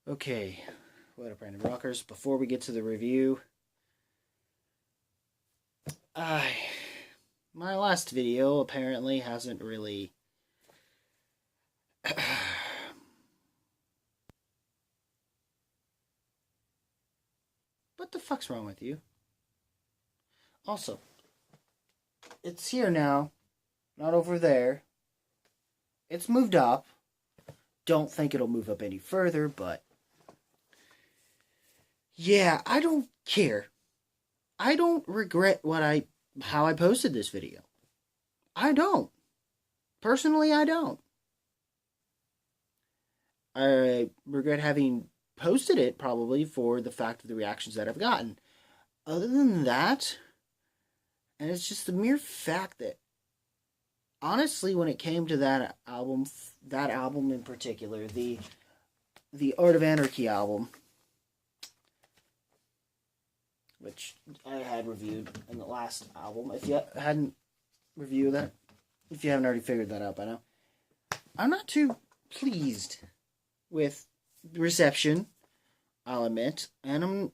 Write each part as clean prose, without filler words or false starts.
Okay, what up, random rockers? Before we get to the review, I my last video apparently hasn't really. What the fuck's wrong with you? Also, it's here now, not over there. It's moved up. Don't think it'll move up any further, but yeah, I don't care. I don't regret how I posted this video. I don't. Personally, I don't. I regret having posted it probably for the fact of the reactions that I've gotten. Other than that, and it's just the mere fact that honestly, when it came to that album in particular, the Art of Anarchy album, which I had reviewed in the last album. If you hadn't reviewed that, if you haven't already figured that out by now, I'm not too pleased with the reception, I'll admit, and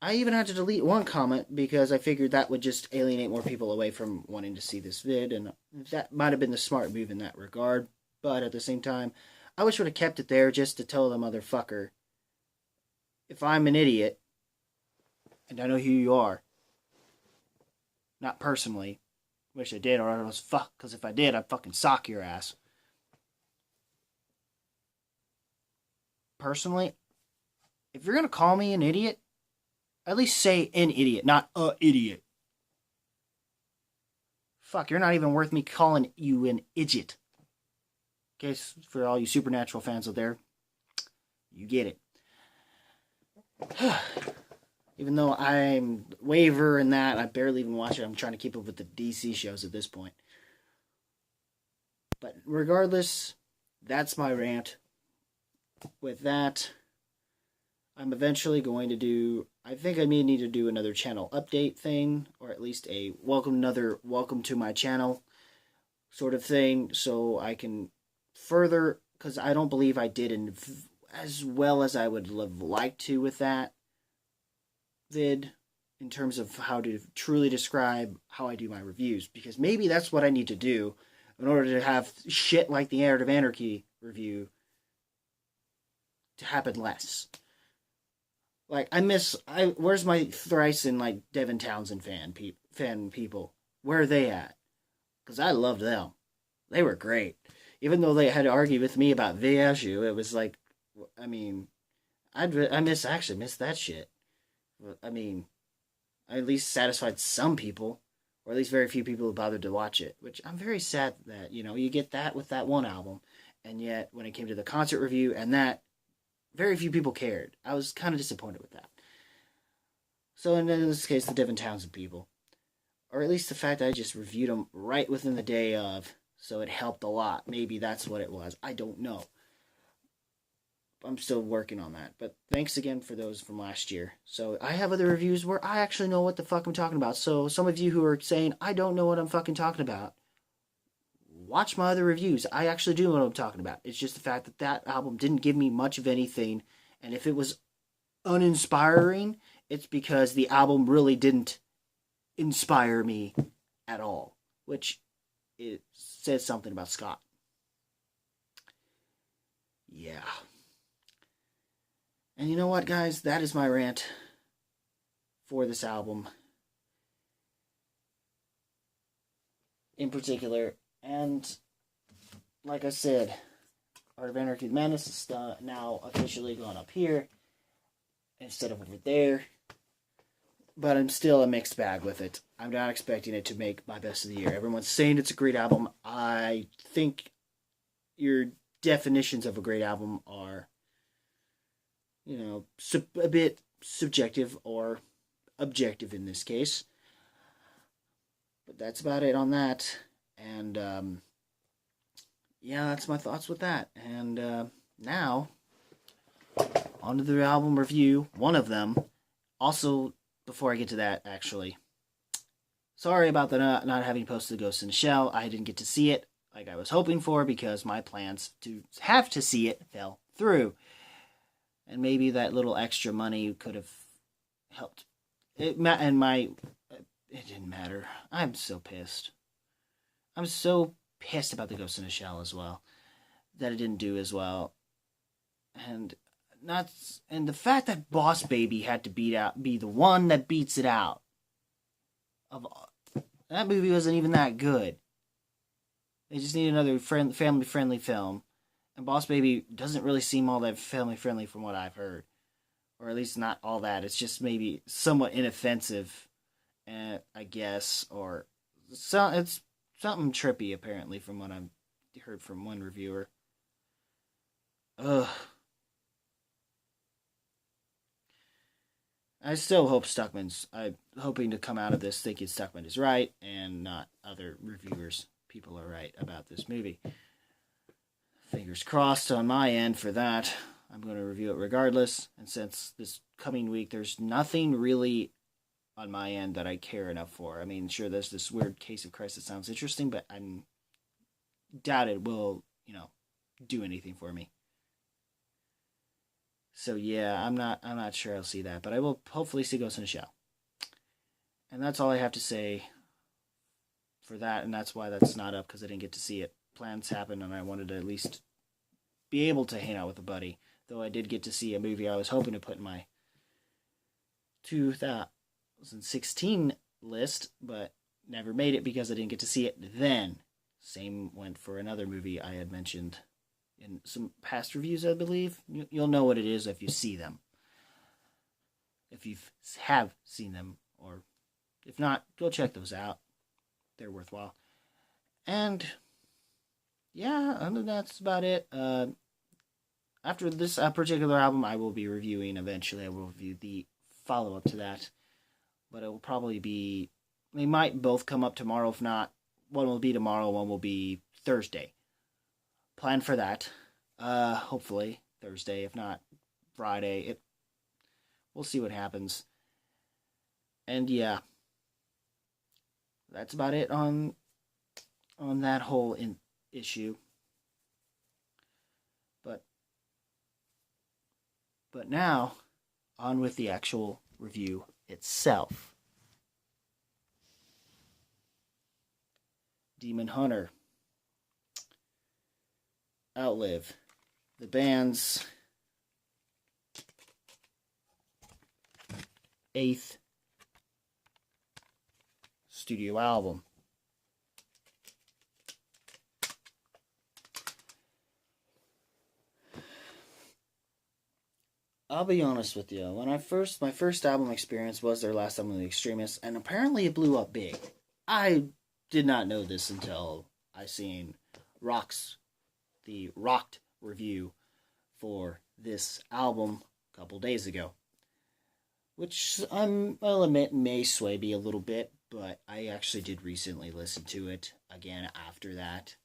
I even had to delete one comment because I figured that would just alienate more people away from wanting to see this vid, and that might have been the smart move in that regard, but at the same time, I wish I would have kept it there just to tell the motherfucker, if I'm an idiot, and I know who you are, not personally, wish I did, or I was fuck, because if I did, I'd fucking sock your ass. Personally, if you're gonna call me an idiot, at least say an idiot, not a idiot. Fuck, you're not even worth me calling you an idiot. Okay, for all you Supernatural fans out there, you get it. Even though I'm waver in that, I barely even watch it. I'm trying to keep up with the DC shows at this point. But regardless, that's my rant. With that, I'm eventually going to do, I think I may need to do another channel update thing, or at least a welcome to my channel sort of thing, so I can further, because I don't believe I did as well as I would have liked to with that vid, in terms of how to truly describe how I do my reviews, because maybe that's what I need to do in order to have shit like the Art of Anarchy review to happen less. Like, where's my thrice and like Devin Townsend fan people? Where are they at? Because I loved them. They were great. Even though they had to argue with me about the issue, it was like, I mean, I miss that shit. I mean, I at least satisfied some people, or at least very few people who bothered to watch it, which I'm very sad that, you get that with that one album, and yet when it came to the concert review and that, very few people cared. I was kind of disappointed with that. So in this case, the Devin Townsend people, or at least the fact that I just reviewed them right within the day of, so it helped a lot. Maybe that's what it was. I don't know. I'm still working on that. But thanks again for those from last year. So I have other reviews where I actually know what the fuck I'm talking about. So some of you who are saying, I don't know what I'm fucking talking about, watch my other reviews. I actually do know what I'm talking about. It's just the fact that that album didn't give me much of anything. And if it was uninspiring, it's because the album really didn't inspire me at all. Which it says something about Scott. Yeah. And you know what, guys? That is my rant for this album in particular. And like I said, Art of Anarchy Madness is now officially gone up here instead of over there. But I'm still a mixed bag with it. I'm not expecting it to make my best of the year. Everyone's saying it's a great album. I think your definitions of a great album are, a bit subjective or objective in this case. But that's about it on that. And, yeah, that's my thoughts with that. And now, on to the album review. One of them. Also, before I get to that, actually, sorry about the not having posted Ghost in the Shell. I didn't get to see it like I was hoping for because my plans to have to see it fell through. And maybe that little extra money could have helped. It didn't matter. I'm so pissed. I'm so pissed about the Ghost in the Shell as well. That it didn't do as well. And the fact that Boss Baby had to be the one that beats it out. That movie wasn't even that good. They just need another family-friendly film. And Boss Baby doesn't really seem all that family-friendly from what I've heard. Or at least not all that. It's just maybe somewhat inoffensive, I guess. Or it's something trippy, apparently, from what I've heard from one reviewer. Ugh. I still hope I'm hoping to come out of this thinking Stuckman is right and not other reviewers. People are right about this movie. Fingers crossed on my end for that. I'm going to review it regardless. And since this coming week, there's nothing really on my end that I care enough for. I mean, sure, there's this weird Case of Christ that sounds interesting, but I doubt it will, do anything for me. So yeah, I'm not sure I'll see that, but I will hopefully see Ghost in the Shell. And that's all I have to say for that, and that's why that's not up, because I didn't get to see it. Plans happened, and I wanted to at least be able to hang out with a buddy. Though I did get to see a movie I was hoping to put in my 2016 list, but never made it because I didn't get to see it then. Same went for another movie I had mentioned in some past reviews, I believe. You'll know what it is if you see them. If you have seen them, or if not, go check those out. They're worthwhile. And yeah, that's about it. After this particular album, I will be reviewing eventually. I will review the follow-up to that. But it will probably be... They might both come up tomorrow. If not, one will be tomorrow, one will be Thursday. Plan for that. Hopefully Thursday. If not, Friday. We'll see what happens. And yeah. That's about it on that whole issue. But now, on with the actual review itself. Demon Hunter OUTLIVE, the band's 8th studio album. I'll be honest with you. My first album experience was their last album, The Extremists, and apparently it blew up big. I did not know this until I seen the Rocked review for this album a couple days ago, which I'll admit may sway me a little bit, but I actually did recently listen to it again after that,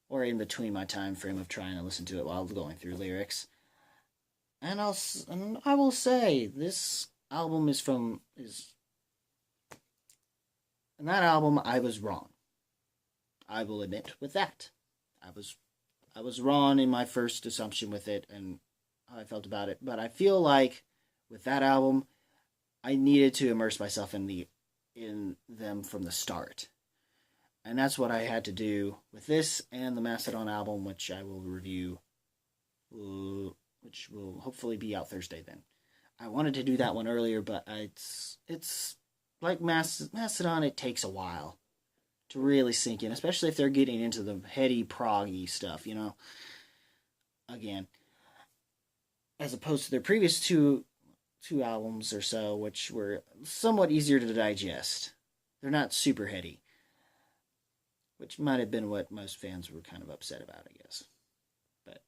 or in between my time frame of trying to listen to it while going through lyrics. And I will say, this album and that album, I was wrong. I will admit with that. I was wrong in my first assumption with it and how I felt about it. But I feel like with that album, I needed to immerse myself in them from the start. And that's what I had to do with this and the Mastodon album, which I will review, which will hopefully be out Thursday then. I wanted to do that one earlier, but it's like Mastodon, it takes a while to really sink in, especially if they're getting into the heady, proggy stuff, Again, as opposed to their previous two albums or so, which were somewhat easier to digest. They're not super heady, which might have been what most fans were kind of upset about, I guess. But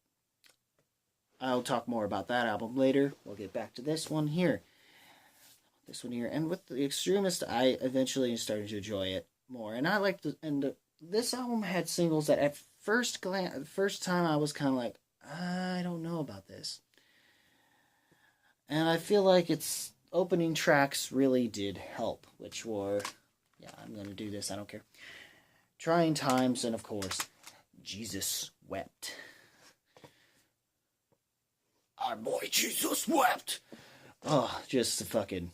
I'll talk more about that album later. We'll get back to this one here. And with The Extremist, I eventually started to enjoy it more. And I liked this album had singles that at first time I was kind of like, I don't know about this. And I feel like its opening tracks really did help, which were, I'm going to do this, I don't care. Trying Times, and of course, Jesus Wept. my boy Jesus wept. Oh, just the fucking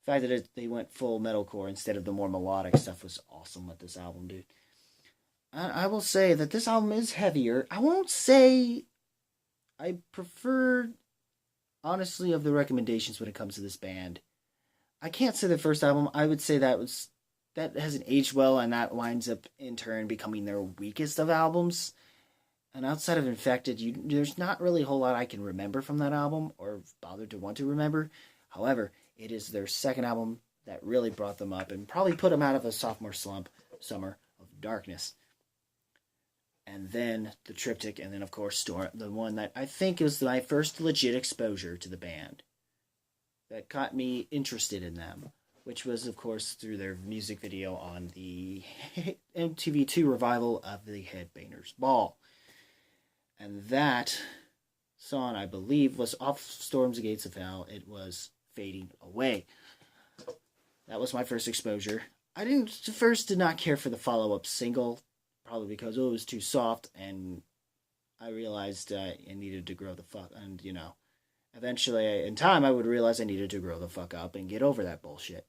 fact that they went full metalcore instead of the more melodic stuff was awesome with this album, dude. I will say that this album is heavier. I won't say I prefer, honestly, of the recommendations when it comes to this band. I can't say the first album. I would say that hasn't aged well, and that winds up in turn becoming their weakest of albums. And outside of Infected, there's not really a whole lot I can remember from that album or bother to want to remember. However, it is their second album that really brought them up and probably put them out of a sophomore slump, Summer of Darkness. And then the Triptych, and then, of course, Storm, the one that I think was my first legit exposure to the band. That got me interested in them, which was, of course, through their music video on the MTV2 revival of the Headbangers Ball. And that song, I believe, was off Storms the Gates of Hell. It was Fading Away. That was my first exposure. I did not care for the follow-up single, probably because it was too soft, and I realized I needed to grow the fuck, and, eventually, in time, I would realize I needed to grow the fuck up and get over that bullshit.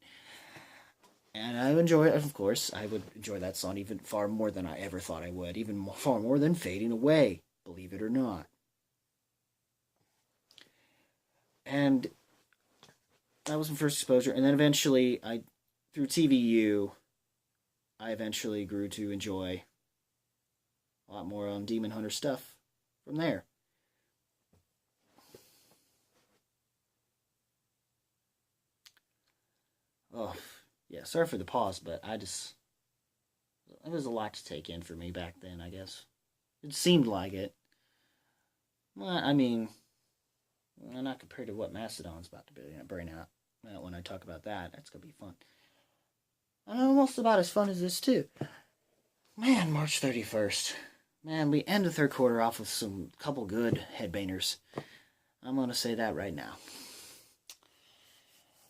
And I enjoy it, of course. I would enjoy that song even far more than I ever thought I would, far more than Fading Away, believe it or not. And that was my first exposure, and then eventually, through TVU, I eventually grew to enjoy a lot more on Demon Hunter stuff from there. Oh, yeah, sorry for the pause, but it was a lot to take in for me back then, I guess. It seemed like it. Well, I mean, not compared to what Mastodon's about to bring out. When I talk about that, that's going to be fun. Almost about as fun as this, too. Man, March 31st. Man, we end the third quarter off with some couple good headbangers. I'm going to say that right now.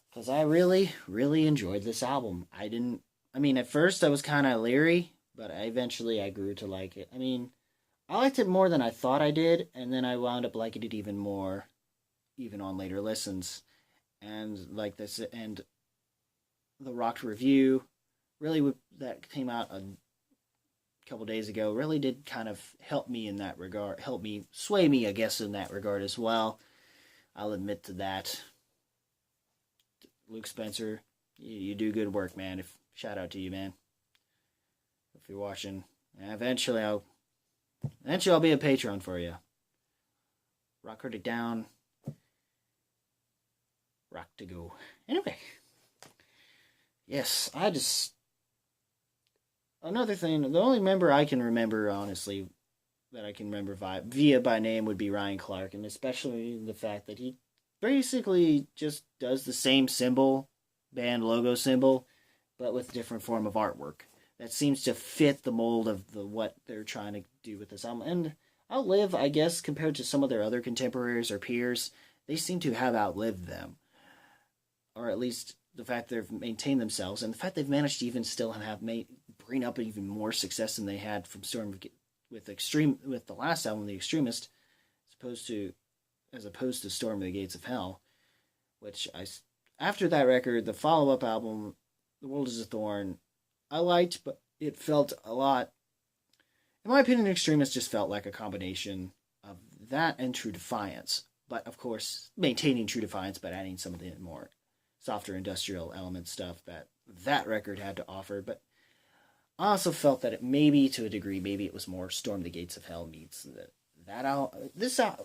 Because I really, really enjoyed this album. At first I was kind of leery, but eventually I grew to like it. I liked it more than I thought I did, and then I wound up liking it even more, even on later listens. And like this, and the Rocked Review, really, that came out a couple days ago, really did kind of help me in that regard, sway me, I guess, in that regard as well. I'll admit to that. Luke Spencer, you do good work, man. Shout out to you, man. If you're watching, eventually I'll be a patron for you. Rock it down. Rock to go. Anyway. Yes, another thing, the only member I can remember, honestly, that I can remember via by name would be Ryan Clark, and especially the fact that he basically just does the same band logo symbol, but with a different form of artwork. That seems to fit the mold of what they're trying to do with this album. And Outlive, I guess, compared to some of their other contemporaries or peers, they seem to have outlived them. Or at least the fact they've maintained themselves, and the fact they've managed to even still bring up even more success than they had from with the last album, The Extremist, as opposed to Storm of the Gates of Hell, which after that record, the follow-up album, The World is a Thorn, I liked, but it felt a lot, in my opinion, Extremist just felt like a combination of that and True Defiance, but of course, maintaining True Defiance, but adding some of the more softer industrial element stuff that record had to offer, but I also felt that maybe to a degree, maybe it was more Storm the Gates of Hell meets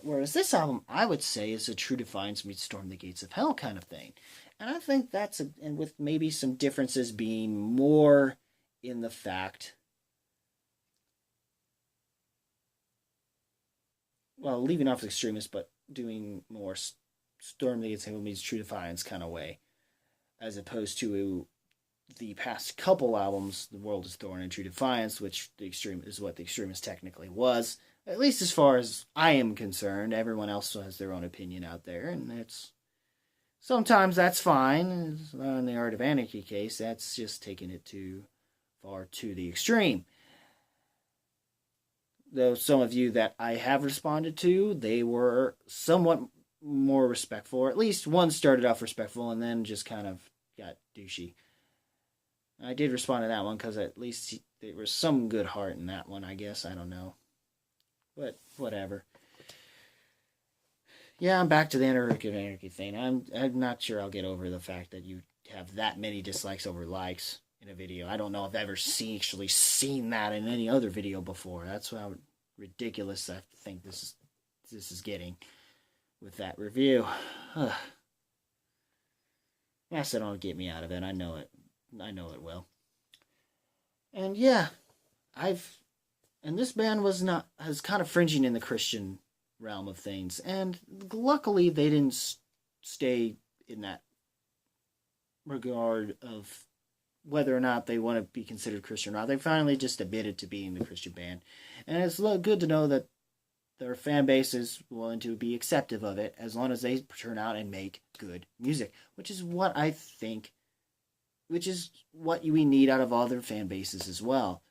whereas this album, I would say, is a True Defiance meets Storm the Gates of Hell kind of thing. And I think and with maybe some differences being more in the fact, well, leaving off the Extremist, but doing more Storm the Gates of Hell meets True Defiance kind of way, as opposed to the past couple albums, The World is Thorn and True Defiance, which is what the Extremist technically was. At least as far as I am concerned. Everyone else has their own opinion out there, and sometimes that's fine. In the Art of Anarchy case, that's just taking it too far to the extreme. though some of you that I have responded to, they were somewhat more respectful, or at least one started off respectful and then just kind of got douchey. I did respond to that one because at least there was some good heart in that one, I guess. I don't know. But whatever. Yeah, I'm back to the anarchy thing. I'm not sure I'll get over the fact that you have that many dislikes over likes in a video. I don't know if I've ever actually seen that in any other video before. That's how ridiculous I think this is getting with that review. That's don't get me out of it. I know it. I know it will. And yeah, and this band was kind of fringing in the Christian realm of things, and luckily they didn't stay in that regard of whether or not they want to be considered Christian or not. They finally just admitted to being the Christian band, and it's good to know that their fan base is willing to be acceptive of it as long as they turn out and make good music, which is what I think, which is what we need out of other fan bases as well.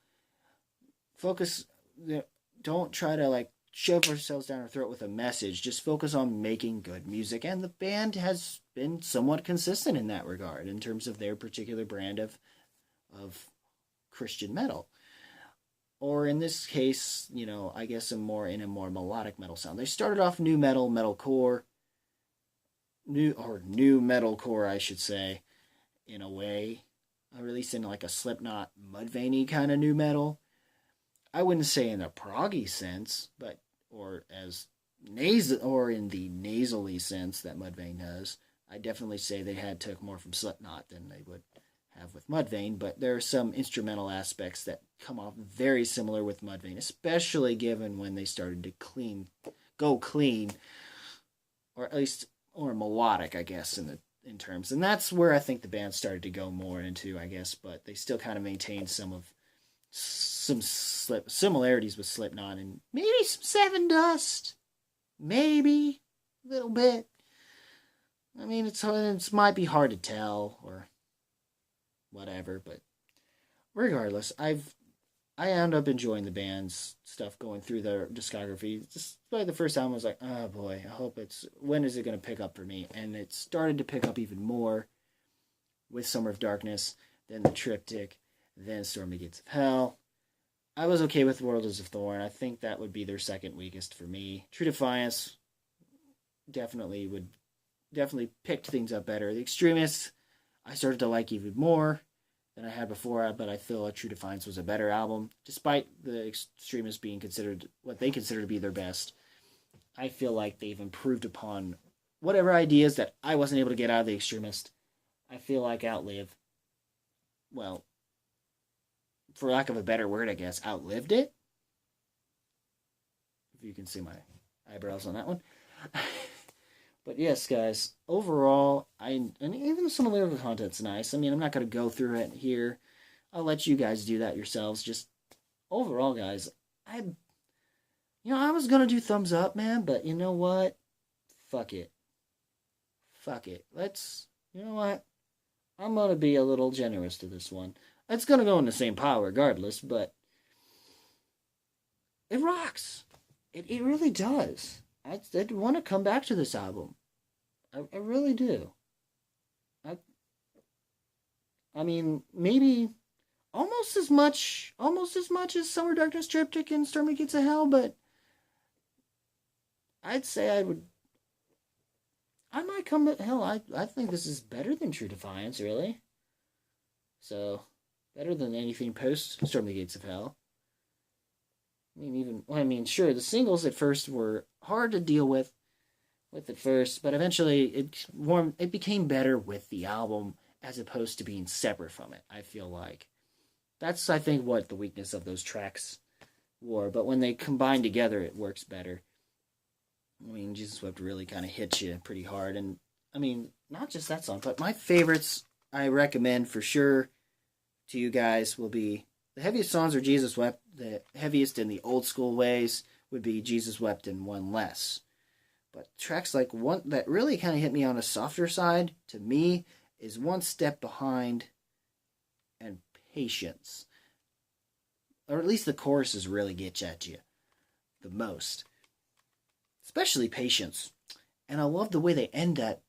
Don't try to shove ourselves down our throat with a message. Just focus on making good music, and the band has been somewhat consistent in that regard in terms of their particular brand of Christian metal. Or in this case, I guess in a more melodic metal sound. They started off new metalcore, new metalcore, I should say, in a way, released in a Slipknot, Mudvayne kind of new metal. I wouldn't say in a proggy sense, or in the nasally sense that Mudvayne does. I definitely say they took more from Slipknot than they would have with Mudvayne, but there are some instrumental aspects that come off very similar with Mudvayne, especially given when they started to go clean, or at least or melodic, I guess, in terms. And that's where I think the band started to go more into, I guess, but they still kind of maintained some similarities with Slipknot and maybe some Seven Dust, maybe a little bit. I mean, it might be hard to tell or whatever, but regardless, I end up enjoying the band's stuff going through their discography. Just by the first album, I was like, oh boy, I hope when is it going to pick up for me? And it started to pick up even more with Summer of Darkness, then the Triptych, then Stormy Gates of Hell. I was okay with World is a Thorn. I think that would be their second weakest for me. True Defiance definitely picked things up better. The Extremists, I started to like even more than I had before, but I feel like True Defiance was a better album, despite the Extremists being considered what they consider to be their best. I feel like they've improved upon whatever ideas that I wasn't able to get out of the Extremist. I feel like Outlive, well, for lack of a better word, I guess, outlived it. If you can see my eyebrows on that one. But yes, guys, overall, and even some of the lyrical content's nice. I mean, I'm not going to go through it here. I'll let you guys do that yourselves. Just overall, guys, I was going to do thumbs up, man, but you know what? Fuck it. You know what? I'm going to be a little generous to this one. It's going to go in the same pile regardless, but it rocks. It really does. I want to come back to this album. I really do. I mean, maybe almost as much as Summer Darkness, Triptych, and Stormy Gates of Hell, but I'd say I might come to hell. I think this is better than True Defiance, really. So, better than anything post Stormy Gates of Hell. Sure, the singles at first were hard to deal with at first, but eventually it became better with the album as opposed to being separate from it, I feel like. That's, I think, what the weakness of those tracks were, but when they combine together, it works better. I mean, Jesus Wept really kind of hits you pretty hard, and, I mean, not just that song, but my favorites I recommend for sure to you guys will be, the heaviest songs are Jesus Wept. The heaviest in the old school ways would be Jesus Wept and One Less. But tracks like one that really kind of hit me on a softer side, to me, is One Step Behind and Patience. Or at least the choruses really get at you. the most. Especially Patience. And I love the way they end that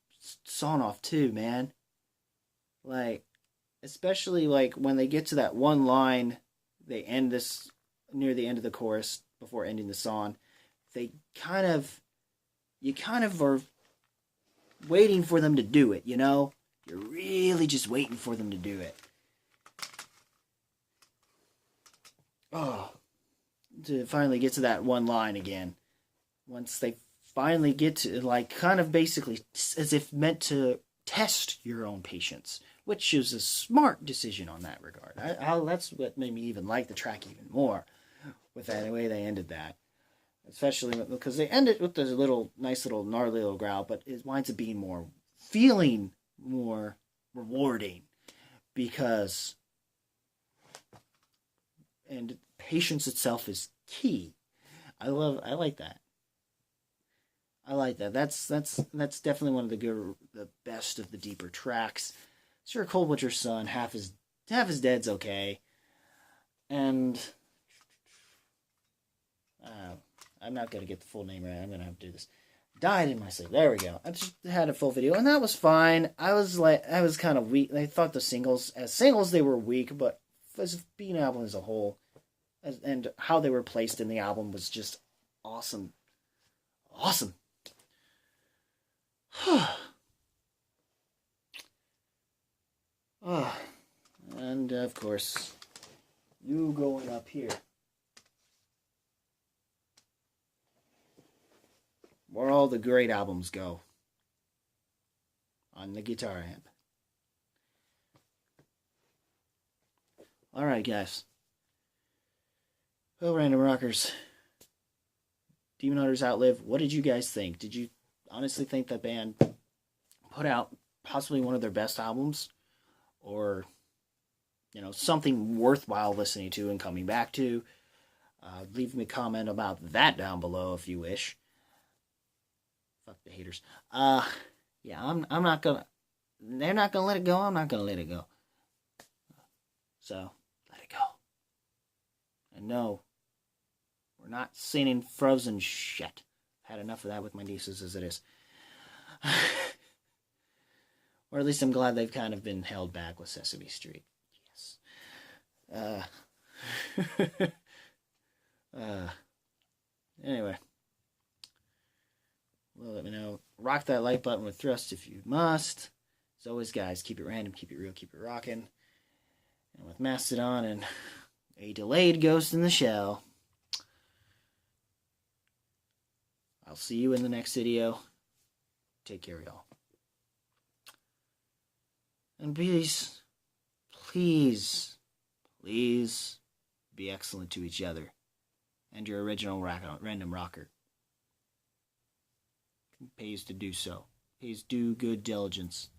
song off too, man. Like, especially like when they get to that one line, they end this near the end of the chorus before ending the song. You kind of are waiting for them to do it, you know? You're really just waiting for them to do it. Oh, to finally get to that one line again. Once they finally get to, like, kind of basically as if meant to test your own patience, which is a smart decision on that regard. That's what made me even like the track even more, with that way they ended that. Especially because they end it with this nice little gnarly little growl, but it winds up being feeling more rewarding, because and patience itself is key. I like that. I like that. That's definitely one of the best of the deeper tracks. Sure, Cold Winter Sun, half is dead's okay, and I'm not gonna get the full name right. I'm gonna have to do this. Died in My Sleep. There we go. I just had a full video, and that was fine. I was kind of weak. I thought the singles they were weak, but as being an album as a whole, and how they were placed in the album was just awesome. Awesome. And of course, you going up here. Where all the great albums go. On the guitar amp. Alright, guys. Well, Random Rockers. Demon Hunters Outlive. What did you guys think? Did you honestly think that band put out possibly one of their best albums? Or, something worthwhile listening to and coming back to? Leave me a comment about that down below if you wish. Fuck the haters. Yeah, I'm not gonna. They're not gonna let it go. I'm not gonna let it go. So let it go. And no, we're not singing Frozen shit. Had enough of that with my nieces as it is. Or at least I'm glad they've kind of been held back with Sesame Street. Yes. Anyway. Well, let me know. Rock that like button with thrust if you must. As always, guys, keep it random, keep it real, keep it rocking. And with Mastodon and a delayed Ghost in the Shell, I'll see you in the next video. Take care, y'all. And please, please, please be excellent to each other and your original random rocker. It pays to do so. It pays due good diligence.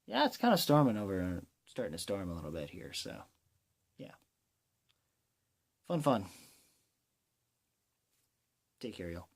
Yeah, it's kind of storming over, starting to storm a little bit here, so yeah. Fun. Take care, y'all.